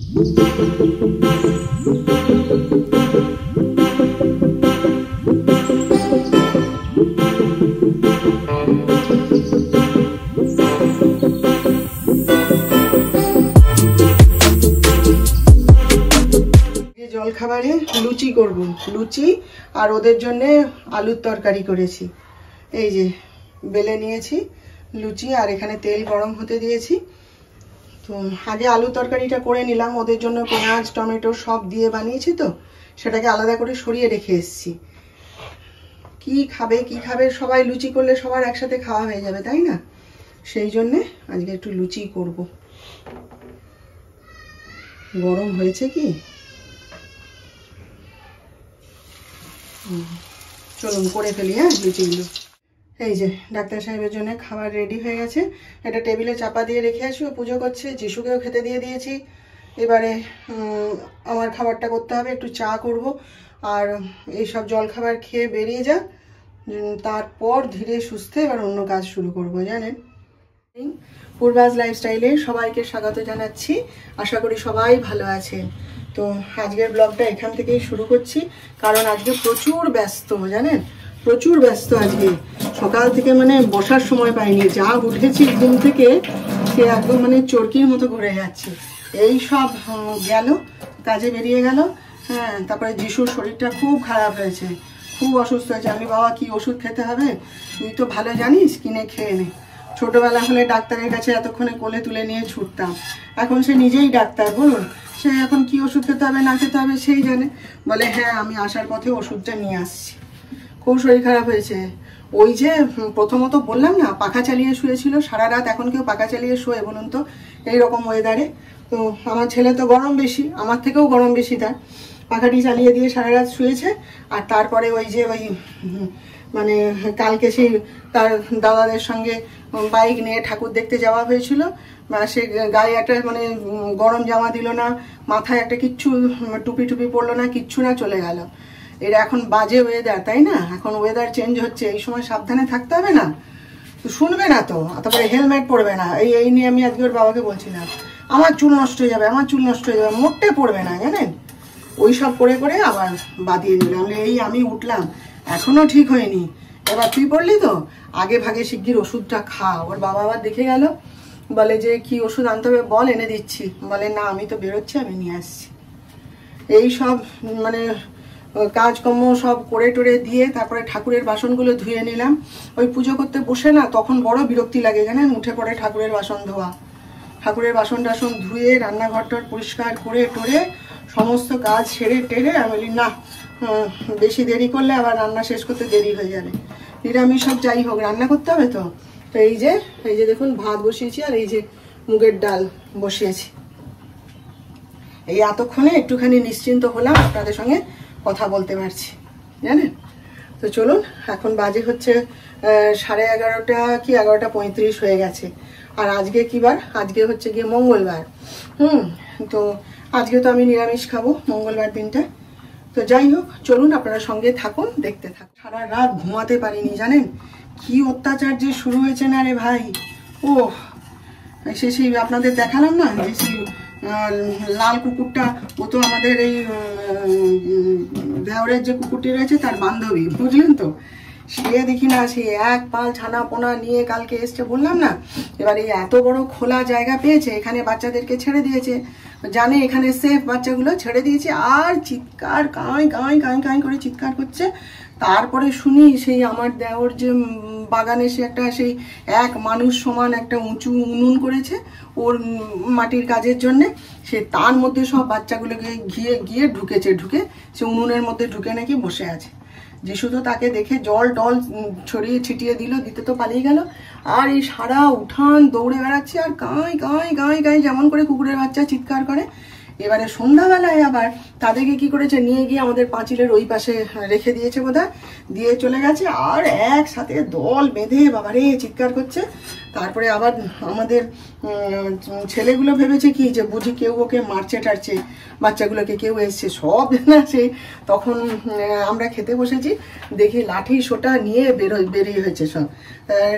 জলখাবারে লুচি করব, লুচি আর ওদের জন্য আলুর তরকারি করেছি। এই যে বেলে নিয়েছি লুচি, আর এখানে তেল গরম হতে দিয়েছি। তো আগে আলু তরকারিটা করে নিলাম, ওদের জন্য পেঁয়াজ টমেটো সব দিয়ে বানিয়েছি, তো সেটাকে আলাদা করে সরিয়ে রেখে এসেছি। কি খাবে সবাই লুচি করলে সবার একসাথে খাওয়া হয়ে যাবে, তাই না? সেই জন্যে আজকে একটু লুচি করব। গরম হয়েছে কি, চলুন করে ফেলি। হ্যাঁ, লুচিগুলো। এই যে ডাক্তার সাহেবের জন্য খাবার রেডি হয়ে গেছে। এটা টেবিলে চাপা দিয়ে রেখে আসি, ও পুজো করছে, যিশুকেও খেতে দিয়ে দিয়েছি। এবারে আমার খাবারটা করতে হবে, একটু চা করব, আর এইসব জলখাবার খেয়ে বেরিয়ে যা, তারপর ধীরে সুস্থে এবার অন্য কাজ শুরু করব। জানেন, পূর্বাজ লাইফস্টাইলে সবাইকে স্বাগত জানাচ্ছি। আশা করি সবাই ভালো আছেন। তো আজকের ব্লগটা এখান থেকেই শুরু করছি, কারণ আজকে প্রচুর ব্যস্ত, জানেন, প্রচুর ব্যস্ত। আজকে সকাল থেকে মানে বসার সময় পাইনি, যা উঠেছি ঘুম থেকে সে একদম মানে চরকির মতো ঘুরে যাচ্ছে। এই সব গেল, কাজে বেরিয়ে গেল। হ্যাঁ, তারপরে যিশুর শরীরটা খুব খারাপ হয়েছে, খুব অসুস্থ হয়েছে। আমি, বাবা কি ওষুধ খেতে হবে, তুই তো ভালো জানিস, কিনে খেয়ে নে। ছোটবেলা হলে ডাক্তারের কাছে এতক্ষণে কোলে তুলে নিয়ে ছুটতাম, এখন সে নিজেই ডাক্তার, বলুন, সে এখন কি ওষুধ খেতে হবে না খেতে হবে সেই জানে। বলে হ্যাঁ, আমি আসার পথে ওষুধটা নিয়ে আসছি। খুব শরীর খারাপ হয়েছে। ওই যে প্রথমত বললাম না, পাখা চালিয়ে শুয়েছিল সারা রাত। এখন কেউ পাখা চালিয়ে শোয়ে বলুন তো, এইরকম ওয়েদারে? তো আমার ছেলে তো গরম বেশি, আমার থেকেও গরম বেশি তার। পাখাটি চালিয়ে দিয়ে সারা রাত শুয়েছে। আর তারপরে ওই যে ওই মানে কালকে সেই তার দাদাদের সঙ্গে বাইক নিয়ে ঠাকুর দেখতে যাওয়া হয়েছিল। সে গায়ে একটা মানে গরম জামা দিল না, মাথায় একটা কিচ্ছু টুপি পরলো না, কিচ্ছু না, চলে গেল। এরা এখন বাজে ওয়েদার, তাই না? এখন ওয়েদার চেঞ্জ হচ্ছে, এই সময় সাবধানে থাকতে হবে না? তো শুনবে না তো, তারপরে হেলমেট পরবে না। এই নিয়ে আমি আজকে ওর বাবাকে বলছিলাম, আমার চুল নষ্ট হয়ে যাবে, আমার চুল নষ্ট হয়ে যাবে, মোটে পড়বে না, জানেন? ওই সব করে করে আবার বাদিয়ে দিলাম। এই আমি উঠলাম, এখনো ঠিক হয়নি, এবার তুই পড়লি তো, আগে ভাগে শিগগির ওষুধটা খা। ওর বাবা আবার দেখে গেল, বলে যে কি ওষুধ আনতে হবে বল, এনে দিচ্ছি। বলে না, আমি তো বেরোচ্ছি, আমি নিয়ে আসছি। এই সব মানে কাজকর্ম সব করে টোরে দিয়ে তারপরে ঠাকুরের বাসনগুলো ধুয়ে নিলাম। ওই পুজো করতে বসে না, তখন বড় বিরক্তি লাগে, জানেন, উঠে পড়ে ঠাকুরের বাসন ধোয়া। ঠাকুরের বাসন টাসন ধুয়ে রান্নাঘরটার পরিষ্কার করে টোরে সমস্ত কাজ সেরে টেরে আমি বলি না, বেশি দেরি করলে আবার রান্না শেষ করতে দেরি হয়ে যাবে। নিরামিষ সব যাই হোক, রান্না করতে হবে তো। তো এই যে দেখুন ভাত বসিয়েছি, আর এই যে মুগের ডাল বসিয়েছি। এই এতক্ষণে একটুখানি নিশ্চিন্ত হলাম, আপনাদের সঙ্গে কথা বলতে পারছি, জানেন। তো চলুন, এখন বাজে হচ্ছে 11:30 কি 11:35 হয়ে গেছে। আর আজকে কি বার? আজকে হচ্ছে গিয়ে মঙ্গলবার। তো আজকে তো আমি নিরামিষ খাবো মঙ্গলবার দিনটা। তো যাই হোক, চলুন আপনারা সঙ্গে থাকুন, দেখতে থাকুন। সারা রাত ঘুমাতে পারিনি, জানেন, কি অত্যাচার যে শুরু হয়েছে না রে ভাই। ও সেই আপনাদের দেখালাম না, যে সেই লাল কুকুরটা, ও তো আমাদের এই দেওরের যে কুকুরটি রয়েছে তার বান্ধবী, বুঝলেন তো। সে দেখি না, সে এক পাল ছানা পোনা নিয়ে কালকে এসছে, বললাম না। এবার এই এত বড় খোলা জায়গা পেয়েছে, এখানে বাচ্চাদেরকে ছেড়ে দিয়েছে, জানে এখানে সেফ, বাচ্চাগুলো ছেড়ে দিয়েছে, আর চিৎকার কাঁই করে চিৎকার করছে। তারপরে শুনি সেই আমার দেওর যে বাগানে সে একটা সেই এক মানুষ সমান একটা উঁচু উনুন করেছে ওর মাটির কাজের জন্যে। সে তার মধ্যে সব বাচ্চাগুলোকে গিয়ে ঢুকে সে উনুনের মধ্যে ঢুকে নাকি বসে আছে। যিশু তো তাকে দেখে জল টল ছড়িয়ে ছিটিয়ে দিতে তো পালিয়ে গেল। আর এই সারা উঠান দৌড়ে বেড়াচ্ছে, আর গাঁই যেমন করে কুকুরের বাচ্চা চিৎকার করে। এবারে সন্ধ্যাবেলায় আবার তাদেরকে কি করেছে, নিয়ে গিয়ে আমাদের পাঁচিলের ওই পাশে রেখে দিয়েছে বোধহয়, দিয়ে চলে গেছে। আর একসাথে দল বেঁধে বাবারে চিৎকার করছে। তারপরে আবার আমাদের ছেলেগুলো ভেবেছে কি যে বুঝি কেউ ওকে মারছে টারছে, বাচ্চাগুলোকে কেউ এসছে, সব না। সে তখন আমরা খেতে বসেছি, দেখি লাঠি সোটা নিয়ে বেরিয়ে হয়েছে সব।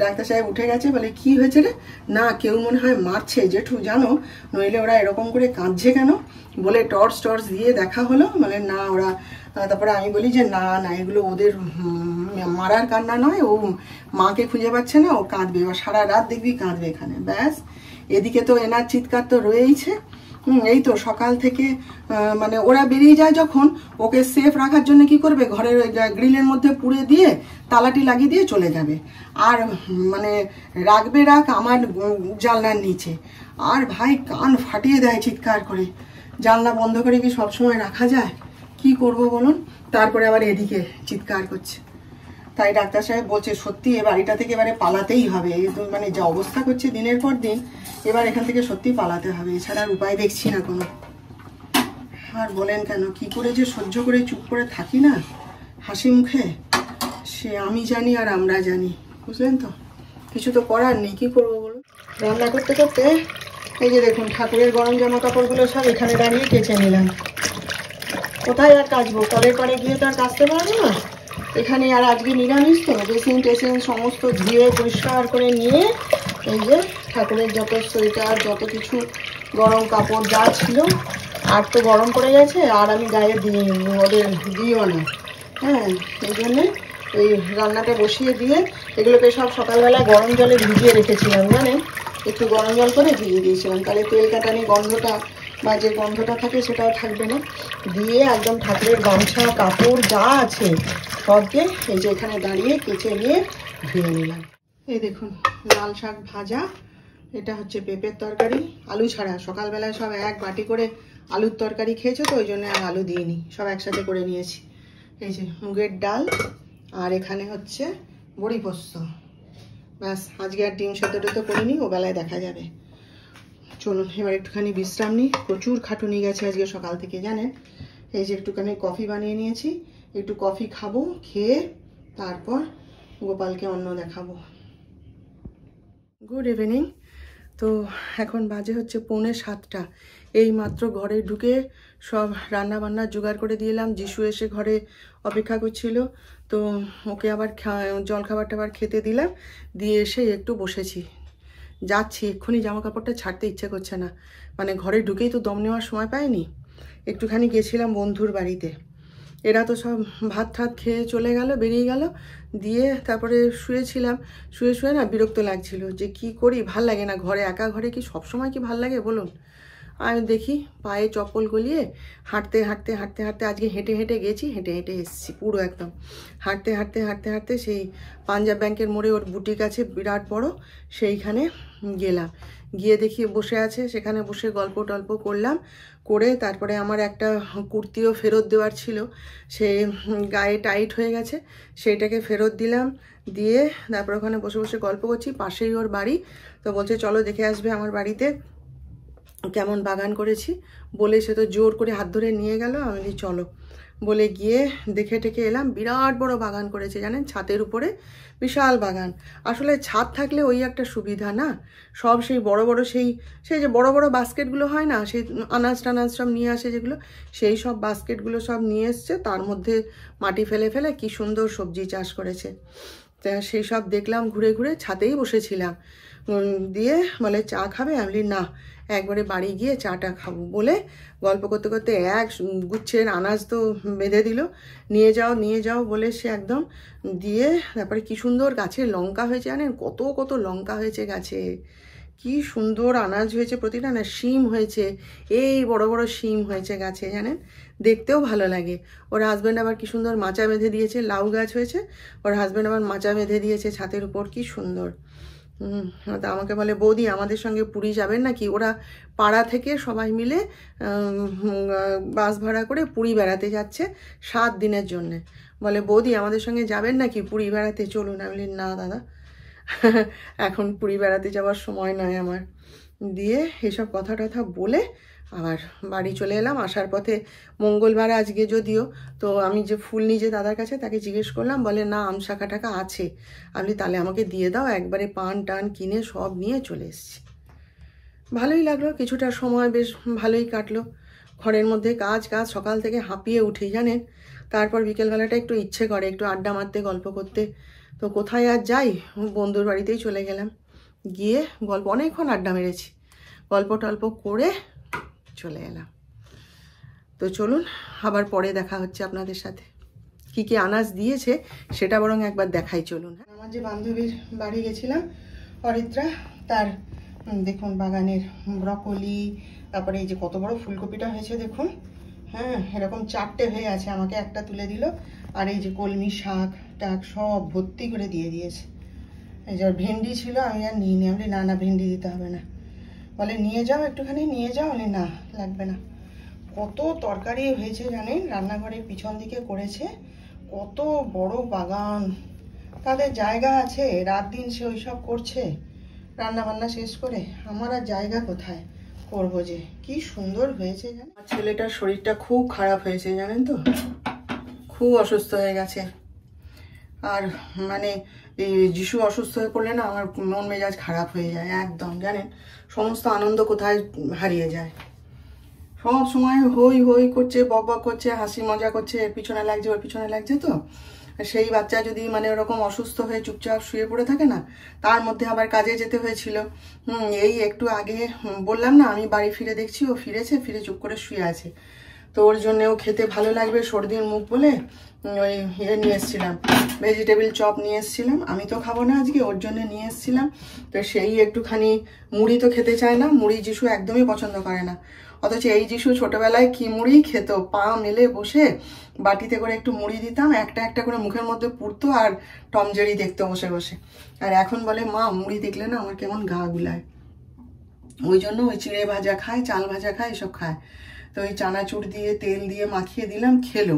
ডাক্তার সাহেব উঠে গেছে, বলে কি হয়েছে রে? না, কেউ মনে হয় মারছে জেঠু, জানো, নইলে ওরা এরকম করে কাঁদছে কেন? বলে টর্চ দিয়ে দেখা হলো, বলে না ওরা, তারপরে আমি বলি যে না না এগুলো ওদের মারার কান্না নয়, ও মাকে খুঁজে পাচ্ছে না, ও কাঁদবে, এবার সারা রাত দেখবি কাঁদবে এখানে। ব্যাস, এদিকে তো এনার চিৎকার তো রয়েইছে। এই তো সকাল থেকে মানে ওরা বেরিয়ে যায় যখন, ওকে সেফ রাখার জন্য কি করবে, ঘরের গ্রিলের মধ্যে পুড়ে দিয়ে তালাটি লাগিয়ে দিয়ে চলে যাবে, আর মানে রাখবে আমার জানলার নিচে। আর ভাই কান ফাটিয়ে দেয় চিৎকার করে। জানলা বন্ধ করে কি সবসময় রাখা যায়? কি করব বলুন? তারপরে আবার এদিকে চিৎকার করছে। তাই ডাক্তার সাহেব বলছে সত্যি এ বাড়িটা থেকে এবারে পালাতেই হবে, মানে যা অবস্থা করছে দিনের পর দিন, এবার এখান থেকে সত্যি পালাতে হবে, এছাড়া আর উপায় দেখছি না কোনো। আর বলেন কেন, কি করে যে সহ্য করে চুপ করে থাকি না হাসি মুখে, সে আমি জানি আর আমরা জানি, বুঝলেন তো? কিছু তো করার নেই, কি করবো বলুন? রান্না করতে করতে এই যে দেখুন ঠাকুরের গরম জামা কাপড়গুলো সব এখানে দাঁড়িয়ে কেচে নিলাম। কোথায় আর কাচবো, কলের পাড়ে গিয়ে তো আর কাচতে পারবো না। এখানে আর আজকে নিরামিষ তো, বেসিন টেসিন সমস্ত ধুয়ে পরিষ্কার করে নিয়ে এই যে ঠাকুরের যত সোয়েটার যত কিছু গরম কাপড় যা ছিল, আর তো গরম পড়ে গেছে, আর আমি গায়ে ওদের দিও না। হ্যাঁ, এই জন্যে এই রান্নাটা বসিয়ে দিয়ে এগুলোকে সব সকালবেলা গরম জলে ভিজিয়ে রেখেছিলাম, জানেন, একটু গরম জল করে ভিজিয়ে দিয়েছিলাম, তাহলে তেল কাটানি গন্ধটা বা যে গন্ধটা থাকে সেটাও থাকবে না। দিয়ে একদম ঠাকুরের গামছা কাপড় যা আছে সবকে এই যে এখানে দাঁড়িয়ে কেচে নিয়ে ধুয়ে নিলাম। এই দেখুন লাল শাক ভাজা, এটা হচ্ছে পেঁপের তরকারি, আলু ছাড়া। সকালবেলায় সব এক বাটি করে আলুর তরকারি খেয়েছো তো, ওই জন্য আর আলু দিইনি, সব একসাথে করে নিয়েছি। এই যে মুগের ডাল, আর এখানে হচ্ছে বড়ি পোস্ত। ব্যাস, আজকে আর ডিম সেদ্ধ তো করিনি, ও বেলায় দেখা যাবে। চলুন এবার একটুখানি বিশ্রাম নিই, প্রচুর খাটুনি গেছে আজকে সকাল থেকে, জানেন। এই যে একটুখানি কফি বানিয়ে নিয়েছি, একটু কফি খাবো, খেয়ে তারপর গোপালকে অন্ন দেখাবো। Good evening. তো এখন বাজে হচ্ছে 6:45। এই মাত্র ঘরে ঢুকে সব রান্না বান্নার জোগাড় করে দিলাম। যিশু এসে ঘরে অপেক্ষা করছিল, তো ওকে আবার জলখাবার টাবার খেতে দিলাম, দিয়ে এসে একটু বসেছি। যাচ্ছি, এক্ষুনি জামা কাপড়টা ছাড়তে ইচ্ছে করছে না, মানে ঘরে ঢুকেই তো দম নেওয়ার সময় পাইনি। একটুখানি গেছিলাম বন্ধুর বাড়িতে, এরা তো সব ভাত ঠাত খেয়ে চলে গেল, বেরিয়ে গেল, দিয়ে তারপরে শুয়েছিলাম। শুয়ে না বিরক্ত লাগছিল, যে কি করি, ভাল লাগে না ঘরে, একা ঘরে কি সবসময় কি ভাল লাগে বলুন? আমি দেখি পায়ে চপ্পল গলিয়ে হাঁটতে আজকে হেঁটে গেছি, হেঁটে এসেছি পুরো একদম হাঁটতে সেই পাঞ্জাব ব্যাংকের মোড়ে ওর বুটিক আছে বিরাট বড়, সেইখানে গেলাম। গিয়ে দেখি বসে আছে, সেখানে বসে গল্প টল্প করলাম, করে তারপরে আমার একটা কুর্তিও ফেরত দেওয়ার ছিল, সে গায়ে টাইট হয়ে গেছে, সেইটাকে ফেরত দিলাম। দিয়ে তারপর ওখানে বসে বসে গল্প করছি, পাশেই ওর বাড়ি, তো বলছে চলো দেখে আসবে আমার বাড়িতে কেমন বাগান করেছি, বলে সে তো জোর করে হাত ধরে নিয়ে গেল। আমি বলি চলো, বলে গিয়ে দেখে টেকে এলাম। বিরাট বড় বাগান করেছে জানেন, ছাদের উপরে বিশাল বাগান। আসলে ছাদ থাকলে ওই একটা সুবিধা না, সব সেই বড় বড় সেই যে বড় বড় বাস্কেটগুলো হয় না, সেই আনাজ টানাজ সব নিয়ে আসে যেগুলো, সেই সব বাস্কেটগুলো সব নিয়ে এসছে, তার মধ্যে মাটি ফেলে ফেলে কি সুন্দর সবজি চাষ করেছে। তা সেই সব দেখলাম, ঘুরে ঘুরে ছাদেই বসেছিলাম। দিয়ে বলে চা খাবে, আমি বলি না, একবারে বাড়ি গিয়ে চাটা খাবো, বলে গল্প করতে করতে এক গুচ্ছের আনাজ তো বেঁধে দিল, নিয়ে যাও বলে সে একদম দিয়ে। তারপরে কি সুন্দর গাছে লঙ্কা হয়েছে জানেন, কত লঙ্কা হয়েছে গাছে, কি সুন্দর আনাজ হয়েছে প্রতিটা, না শিম হয়েছে, এই বড় বড় শিম হয়েছে গাছে জানেন, দেখতেও ভালো লাগে। ওর হাজব্যান্ড আবার কি সুন্দর মাচা বেঁধে দিয়েছে, লাউ গাছ হয়েছে, ওর হাজব্যান্ড আবার মাচা বেঁধে দিয়েছে ছাদের উপর, কি সুন্দর। তা আমাকে বলে বৌদি আমাদের সঙ্গে পুরী যাবেন নাকি, ওরা পাড়া থেকে সবাই মিলে বাস ভাড়া করে পুরী বেড়াতে যাচ্ছে 7 দিনের জন্যে। বলে বৌদি আমাদের সঙ্গে যাবেন নাকি পুরী বেড়াতে, চলুন। আমি বলি না দাদা, এখন পুরী বেড়াতে যাওয়ার সময় নয় আমার। দিয়ে এসব কথা টথা বলে আবার বাড়ি চলে এলাম। আসার পথে মঙ্গলবার আজকে যদিও, তো আমি যে ফুল নিজে দাদার কাছে, তাকে জিজ্ঞেস করলাম, বলে না আম শাখা টাকা আছে। আমি তাহলে আমাকে দিয়ে দাও, একবারে পান টান কিনে সব নিয়ে চলে এসেছি। ভালোই লাগলো, কিছুটা সময় বেশ ভালোই কাটলো। ঘরের মধ্যে কাজ সকাল থেকে হাঁপিয়ে উঠি জানেন। তারপর বিকেলবেলাটা একটু ইচ্ছে করে একটু আড্ডা মারতে, গল্প করতে, তো কোথায় আর যাই, বন্ধুর বাড়িতেই চলে গেলাম। গিয়ে অনেকক্ষণ আড্ডা মেরেছি, গল্প টল্প করে চলে এলাম। তো চলুন আবার পরে দেখা হচ্ছে আপনাদের সাথে। কি কি আনাজ দিয়েছে সেটা বরং একবার দেখাই চলুন। আমার যে বান্ধবীর বাড়ি গেছিলাম অরিত্রা, তার দেখুন বাগানের ব্রকলি, তারপরে এই যে কত বড় ফুলকপিটা হয়েছে দেখুন। হ্যাঁ, এরকম 4টে হয়ে আছে, আমাকে একটা তুলে দিল। আর এই যে কলমি শাক টাক সব ভর্তি করে দিয়ে দিয়েছে। এই যে ভেন্ডি ছিল, আমি আর নিয়ে নিই। আমি না ভেন্ডি দিতে হবে না, বলে নিয়ে যাও একটুখানি নিয়ে যাও। বলে না লাগবে না। কত তরকারি হয়েছে জানেন, রান্নাঘরের পিছন দিকে করেছে। কত বড় বাগান, তাদের জায়গা আছে, রাত দিন সে ওইসব করছে রান্না বান্না শেষ করে। আমার আর জায়গা কোথায় করবো যে। কি সুন্দর হয়েছে জানেন। আমার ছেলেটার শরীরটা খুব খারাপ হয়েছে জানেন তো, খুব অসুস্থ হয়ে গেছে। আর মানে এই যিশু অসুস্থ হয়ে পড়লে না আমার মন মেজাজ খারাপ হয়ে যায় একদম, জানেন। সমস্ত আনন্দ কোথায় হারিয়ে যায়। সব সময় হই হই করছে, বক বক করছে, হাসি মজা করছে, এর পিছনে লাগছে ওর পিছনে লাগছে। তো সেই বাচ্চা যদি মানে ওরকম অসুস্থ হয়ে চুপচাপ শুয়ে পড়ে থাকে না, তার মধ্যে আবার কাজে যেতে হয়েছিল। এই একটু আগে বললাম না, আমি বাড়ি ফিরে দেখছি ও ফিরেছে, ফিরে চুপ করে শুয়ে আছে। তো ওর জন্যেও খেতে ভালো লাগবে, সর্দির মুখ বলে ওই নিয়ে এসেছিলাম, ভেজিটেবিল চপ নিয়ে এসেছিলাম। আমি তো খাবো না আজকে, ওর জন্য নিয়ে এসেছিলাম। তো সেই একটুখানি মুড়ি তো খেতে চায় না, মুড়ি যিশু একদমই পছন্দ করে না। অথচ এই যিশু ছোটবেলায় কি মুড়ি খেত, পা মেলে বসে বাটিতে করে একটু মুড়ি দিতাম, একটা একটা করে মুখের মধ্যে পুড়তো আর টম জেরি দেখতো বসে বসে। আর এখন বলে মা মুড়ি দেখলে না আমার কেমন গা গুলায়। ওই জন্য ওই চিড়ে ভাজা খায়, চাল ভাজা খায়, এসব খায়। তো ওই চানাচুর দিয়ে তেল দিয়ে মাখিয়ে দিলাম, খেলো।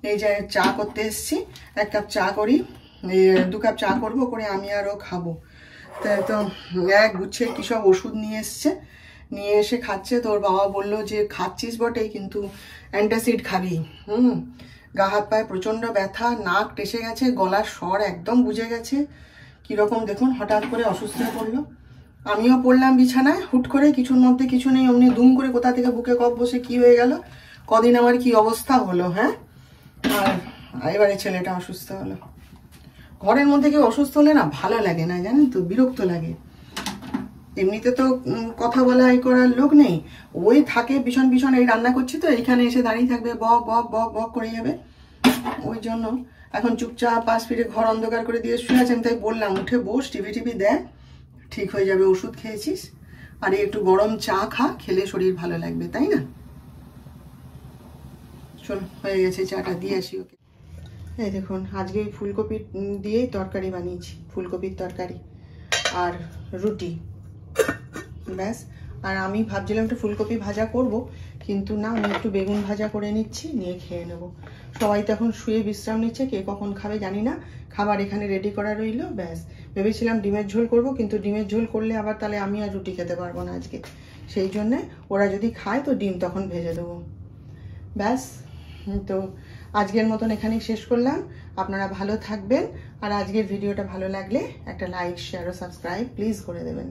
এই যে চা করতে এসছি, 1 কাপ চা করি, 2 কাপ চা করবো করে আমি আরও খাবো। তো এক গুচ্ছে কী সব ওষুধ নিয়ে এসছে, নিয়ে এসে খাচ্ছে। তোর বাবা বললো যে খাচ্ছিস বটেই কিন্তু অ্যান্টাসিড খাবি। গা হাত পায়ে প্রচণ্ড ব্যথা, নাক টেসে গেছে, গলার স্বর একদম বুঝে গেছে। কীরকম দেখুন হঠাৎ করে অসুস্থ হয়ে পড়লো। আমিও পড়লাম বিছানায় হুট করে, কিছুর মধ্যে কিছু নেই, অমনি দুম করে কোথা থেকে বুকে কফ বসে কি হয়ে গেল। কদিন আমার কি অবস্থা হলো। হ্যাঁ, আর এবারে ছেলেটা অসুস্থ হলো। ঘরের মধ্যে কেউ অসুস্থ হলে না ভালো লাগে না জানেন তো, বিরক্ত লাগে। এমনিতে তো কথা বলা এই করার লোক নেই, ওই থাকে ভীষণ ভীষণ। এই রান্না করছি তো এইখানে এসে দাঁড়িয়ে থাকবে, বক বক বক বক করে যাবে। ওই জন্য এখন চুপচাপ পাশ ফিরে ঘর অন্ধকার করে দিয়ে শুয়ে আছেন। তাই বললাম উঠে বস, টিভি দেখ, ঠিক হয়ে যাবে। ওষুধ খেয়েছিস, আর একটু গরম চা খা, খেলে শরীর ভালো লাগবে, তাই না? চল, হয়ে গেছে, চাটা দিয়ে আসি ওকে। এই দেখুন আজকে ফুলকপি দিয়েই তরকারি বানিয়েছি, ফুলকপির তরকারি আর রুটি, ব্যাস। আর আমি ভাবছিলাম একটু ফুলকপি ভাজা করব, কিন্তু না, আমি একটু বেগুন ভাজা করে নিচ্ছি, নিয়ে খেয়ে নেব। সবাই তো এখন শুয়ে বিশ্রাম নিচ্ছে, কে কখন খাবে জানি না। খাবার এখানে রেডি করা রইলো, ব্যাস। ভেবেছিলাম ডিমের ঝোল করব, কিন্তু ডিমের ঝোল করলে আবার তাহলে আমি আর রুটি খেতে পারবো না আজকে। সেই জন্যে ওরা যদি খায় তো ডিম তখন ভেজে দেবো, ব্যাস। তো আজকের মতন এখানেই শেষ করলাম। আপনারা ভালো থাকবেন, আর আজকের ভিডিওটা ভালো লাগলে একটা লাইক, শেয়ার ও সাবস্ক্রাইব প্লিজ করে দেবেন।